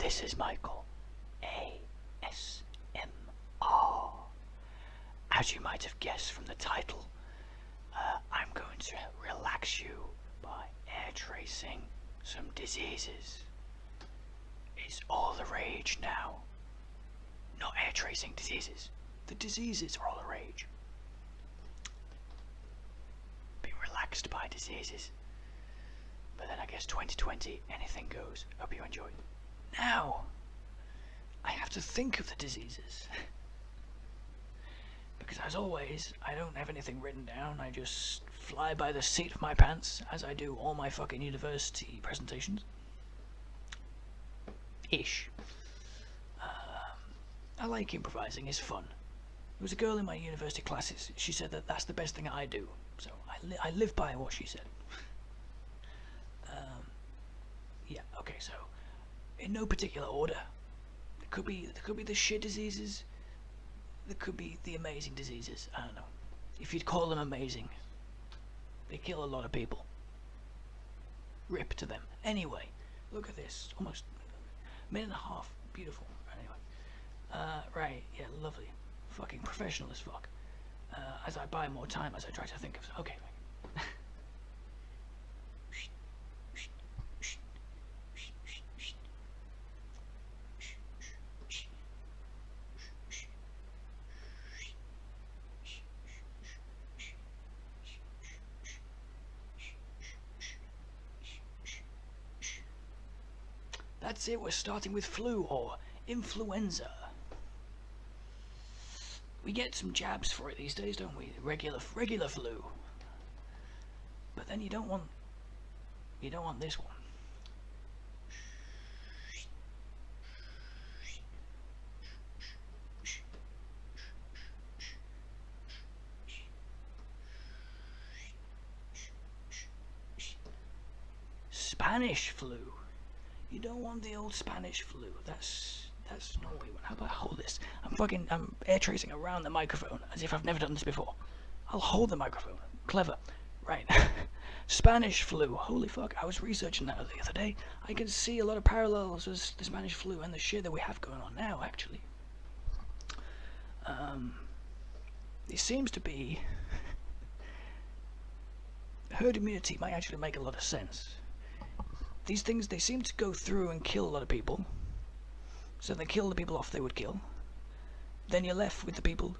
This is Michael, ASMR. As you might have guessed from the title, I'm going to relax you by air tracing some diseases. It's all the rage now. Not air tracing diseases. The diseases are all the rage. Be relaxed by diseases. But then I guess 2020, anything goes. Hope you enjoy. Now, I have to think of the diseases. Because as always, I don't have anything written down. I just fly by the seat of my pants as I do all my fucking university presentations. Ish. I like improvising, it's fun. There was a girl in my university classes, she said that that's the best thing I do. So I live by what she said. Yeah, okay, so in no particular order. There could be the shit diseases. There could be the amazing diseases. I don't know. If you'd call them amazing, they kill a lot of people. Rip to them. Anyway, look at this. Almost a minute and a half. Beautiful. Anyway. Right, yeah, lovely. Fucking professional as fuck. As I buy more time, as I try to think of. Okay. That's it, we're starting with flu or influenza. We get some jabs for it these days, don't we? Regular flu. But then you don't want this one. Spanish flu. You don't want the old Spanish flu. That's not what we want. How about I hold this? I'm air tracing around the microphone as if I've never done this before. I'll hold the microphone. Clever. Right. Spanish flu. Holy fuck. I was researching that the other day. I can see a lot of parallels with the Spanish flu and the shit that we have going on now, actually. It seems to be herd immunity might actually make a lot of sense. These things, they seem to go through and kill a lot of people. So they kill the people off they would kill. Then you're left with the people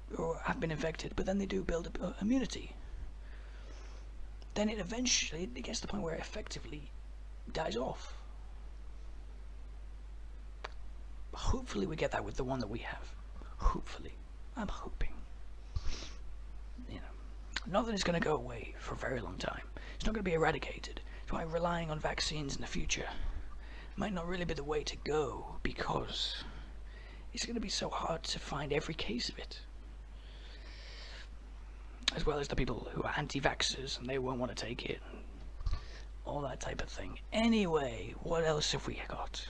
who have been infected, but then they do build up immunity. Then it eventually gets to the point where it effectively dies off. Hopefully we get that with the one that we have. Hopefully. I'm hoping. You know, not that it's going to go away for a very long time. It's not going to be eradicated. That's why relying on vaccines in the future might not really be the way to go, because it's going to be so hard to find every case of it. As well as the people who are anti-vaxxers and they won't want to take it. All that type of thing. Anyway, what else have we got?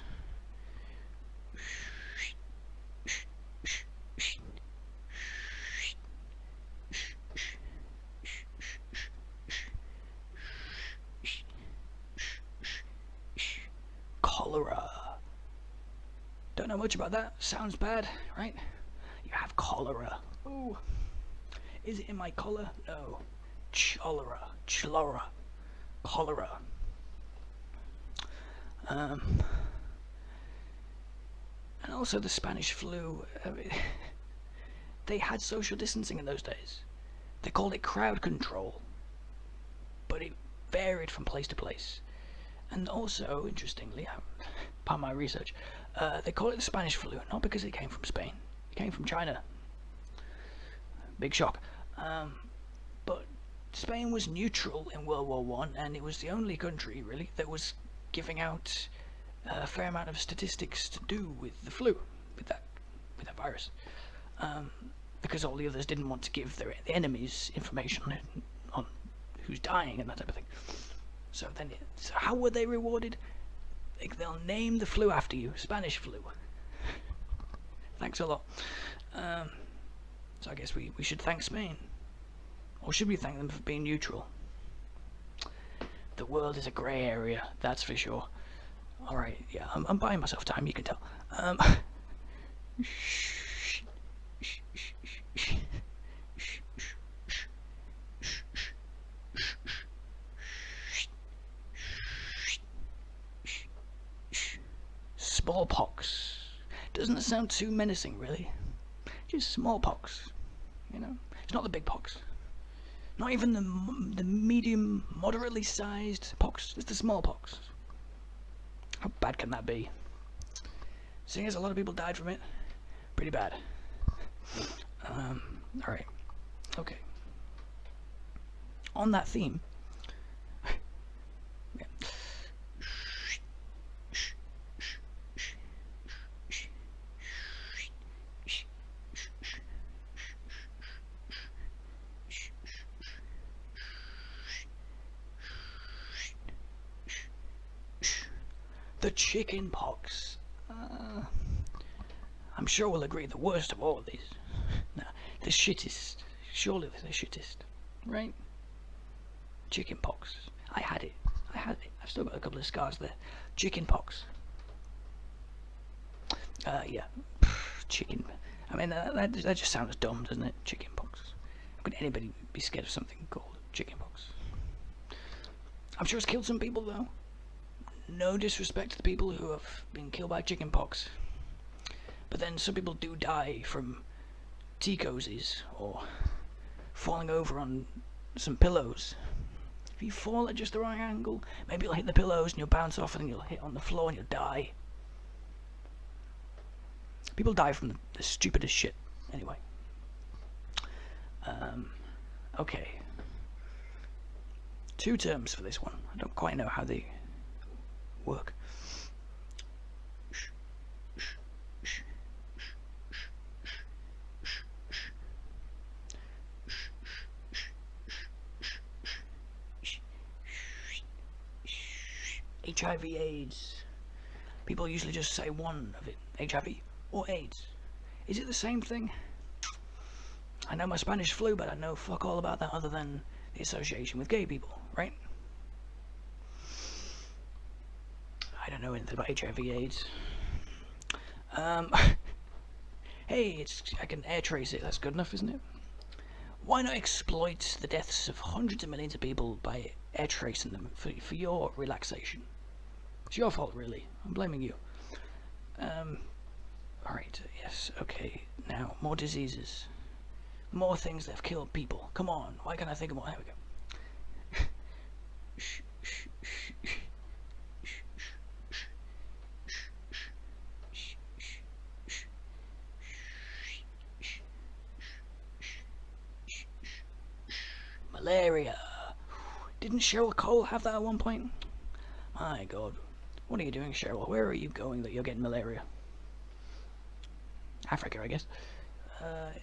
Cholera. Don't know much about that. Sounds bad, right? You have cholera. Ooh. Is it in my collar? No. Cholera. Cholera. And also the Spanish flu. They had social distancing in those days. They called it crowd control. But it varied from place to place. And also, interestingly, part of my research, they call it the Spanish flu, not because it came from Spain. It came from China. Big shock. But Spain was neutral in World War I, and it was the only country, really, that was giving out a fair amount of statistics to do with the flu, with that virus. Because all the others didn't want to give their enemies information on who's dying and that type of thing. So how were they rewarded? They'll name the flu after you. Spanish flu. Thanks a lot. So I guess we should thank Spain. Or should we thank them for being neutral? The world is a grey area, that's for sure. Alright, yeah, I'm buying myself time, you can tell. Smallpox. Doesn't sound too menacing, really. Just smallpox, you know? It's not the big pox. Not even the medium, moderately sized pox. It's the smallpox. How bad can that be? Seeing as a lot of people died from it, pretty bad. Alright. Okay. On that theme. Yeah. The chickenpox. I'm sure we'll agree the worst of all of these. No, the shittest. Surely the shittest. Right? Chickenpox. I had it. I've still got a couple of scars there. Chickenpox. Yeah. Chicken. I mean, that just sounds dumb, doesn't it? Chickenpox. How could anybody be scared of something called chickenpox? I'm sure it's killed some people, though. No disrespect to the people who have been killed by chickenpox. But then some people do die from tea cozies or falling over on some pillows. If you fall at just the right angle, maybe you'll hit the pillows and you'll bounce off and then you'll hit on the floor and you'll die. People die from the stupidest shit. Anyway. Okay. 2 terms for this one. I don't quite know how they work. HIV/AIDS. People usually just say one of it. HIV or AIDS. Is it the same thing? I know my Spanish flu, but I know fuck all about that other than the association with gay people, right? I don't know anything about HIV/AIDS. Hey, I can air trace it. That's good enough, isn't it? Why not exploit the deaths of hundreds of millions of people by air tracing them for your relaxation? It's your fault, really. I'm blaming you. Alright, yes, okay. Now, more diseases. More things that have killed people. Come on, why can't I think of more? There we go. Malaria. Didn't Cheryl Cole have that at one point? My god. What are you doing, Cheryl? Where are you going that you're getting malaria? Africa, I guess.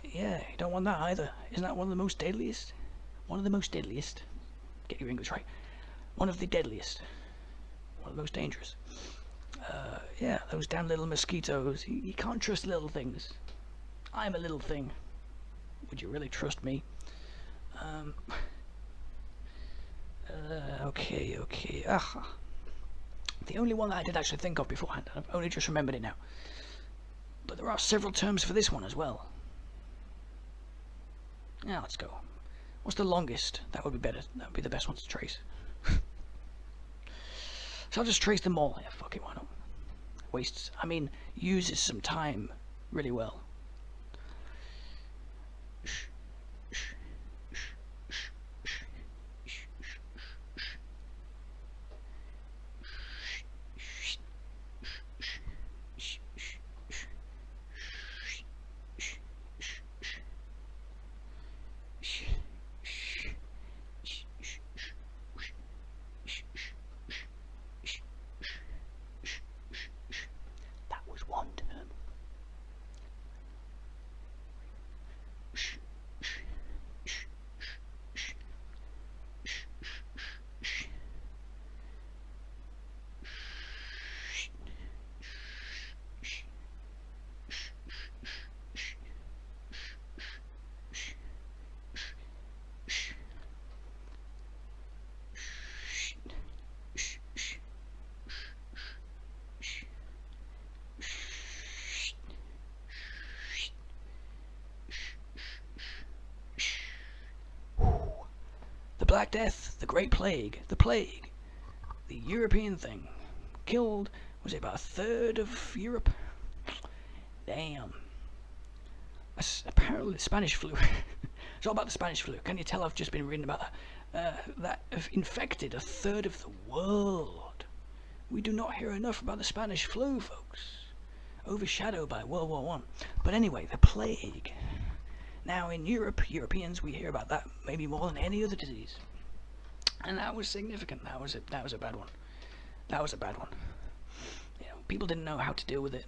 Yeah, you don't want that either. Isn't that one of the most deadliest? One of the most deadliest. Get your English right. One of the deadliest. One of the most dangerous. Yeah, those damn little mosquitoes. You can't trust little things. I'm a little thing. Would you really trust me? Okay. The only one that I did actually think of beforehand, and I've only just remembered it now. But there are several terms for this one as well. Now let's go. What's the longest? That would be better. That would be the best one to trace. So I'll just trace them all. Yeah, fuck it, why not? Uses some time really well. That was one term. Black Death, the Great Plague, the Plague, the European thing, killed, was it about a third of Europe? Damn. Apparently the Spanish flu. It's all about the Spanish flu. Can you tell I've just been reading about that? That have infected a third of the world. We do not hear enough about the Spanish flu, folks. Overshadowed by World War I. But anyway, the plague. Now in Europe, Europeans, we hear about that maybe more than any other disease. And that was significant. That was a bad one. That was a bad one. You know, people didn't know how to deal with it.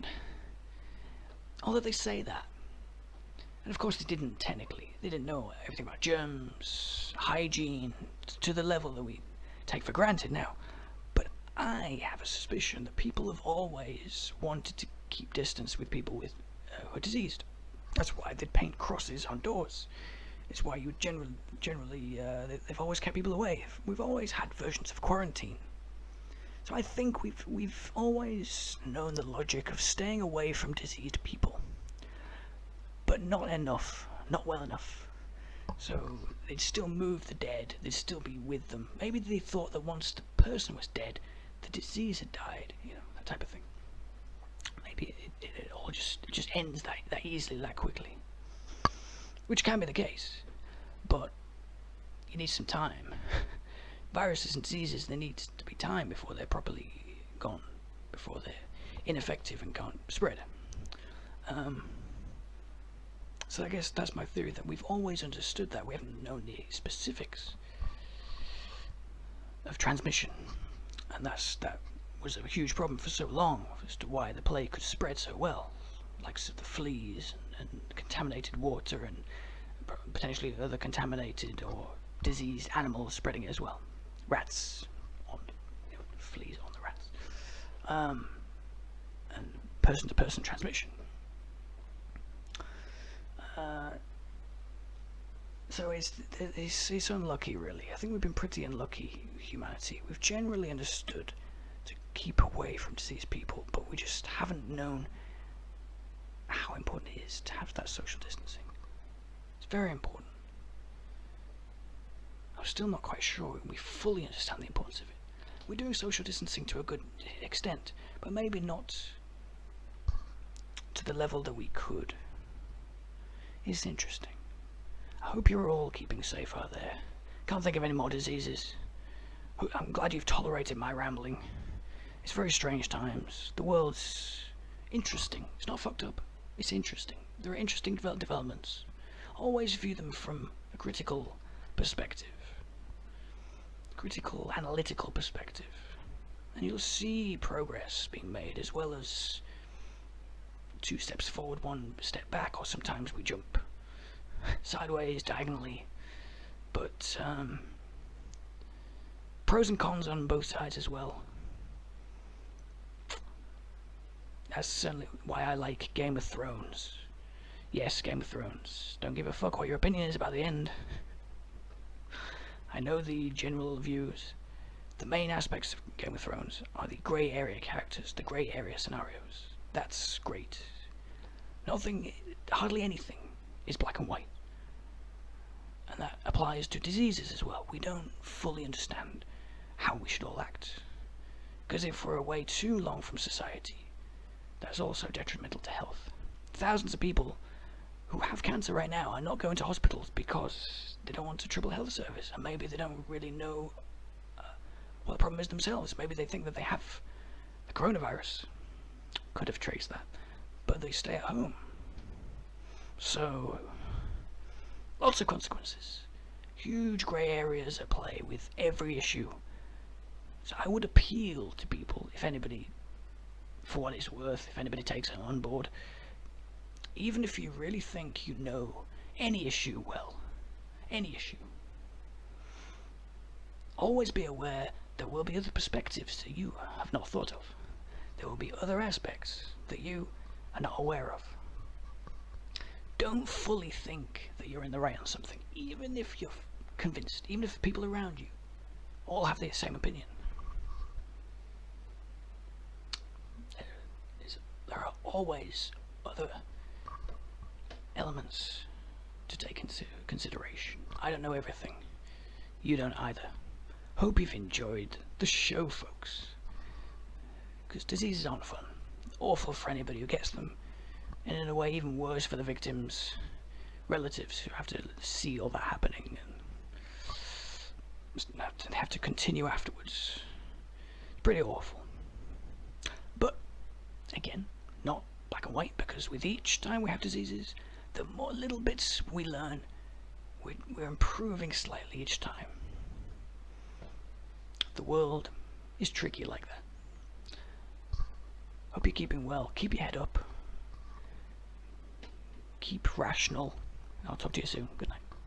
Although they say that. And of course they didn't technically. They didn't know everything about germs, hygiene, to the level that we take for granted now. But I have a suspicion that people have always wanted to keep distance with people with who are diseased. That's why they'd paint crosses on doors. It's why you generally they've always kept people away. We've always had versions of quarantine. So I think we've always known the logic of staying away from diseased people. But not enough, not well enough. So they'd still move the dead, they'd still be with them. Maybe they thought that once the person was dead, the disease had died, you know, that type of thing. Maybe it all just ends that easily, that quickly. Which can be the case, but you need some time. Viruses and diseases, they need to be time before they're properly gone, before they're ineffective and can't spread. So I guess that's my theory, that we've always understood that. We haven't known the specifics of transmission, and that was a huge problem for so long as to why the plague could spread so well, like the fleas and contaminated water and potentially other contaminated or diseased animals spreading it as well. Rats on, you know, fleas on the rats, and person-to-person transmission. So it's unlucky, really. I think we've been pretty unlucky, humanity. We've generally understood to keep away from diseased people, but we just haven't known how important it is to have that social distancing. It's very important. I'm still not quite sure we fully understand the importance of it. We're doing social distancing to a good extent, but maybe not to the level that we could. It's interesting. I hope you're all keeping safe out there. Can't think of any more diseases. I'm glad you've tolerated my rambling. It's very strange times. The world's interesting. It's not fucked up. It's interesting. There are interesting developments. Always view them from a critical perspective. Critical, analytical perspective. And you'll see progress being made, as well as 2 steps forward, 1 step back, or sometimes we jump sideways, diagonally. But pros and cons on both sides as well. That's certainly why I like Game of Thrones. Yes, Game of Thrones. Don't give a fuck what your opinion is about the end. I know the general views. The main aspects of Game of Thrones are the grey area characters, the grey area scenarios. That's great. Hardly anything is black and white. And that applies to diseases as well. We don't fully understand how we should all act. Because if we're away too long from society, that's also detrimental to health. Thousands of people who have cancer right now are not going to hospitals because they don't want a triple health service, and maybe they don't really know what the problem is themselves. Maybe they think that they have the coronavirus. Could have traced that, but they stay at home. So, lots of consequences. Huge grey areas at play with every issue. So I would appeal to people, if anybody, for what it's worth, if anybody takes it on board, even if you really think you know any issue well, any issue, always be aware there will be other perspectives that you have not thought of. There will be other aspects that you are not aware of. Don't fully think that you're in the right on something, even if you're convinced, even if the people around you all have the same opinion. There are always other elements to take into consideration. I don't know everything. You don't either. Hope you've enjoyed the show, folks. Because diseases aren't fun. Awful for anybody who gets them, and in a way even worse for the victims' relatives who have to see all that happening and have to continue afterwards. It's pretty awful. But again, not black and white, because with each time we have diseases, the more little bits we learn, we're improving slightly each time. The world is tricky like that. Hope you're keeping well. Keep your head up. Keep rational. I'll talk to you soon. Good night.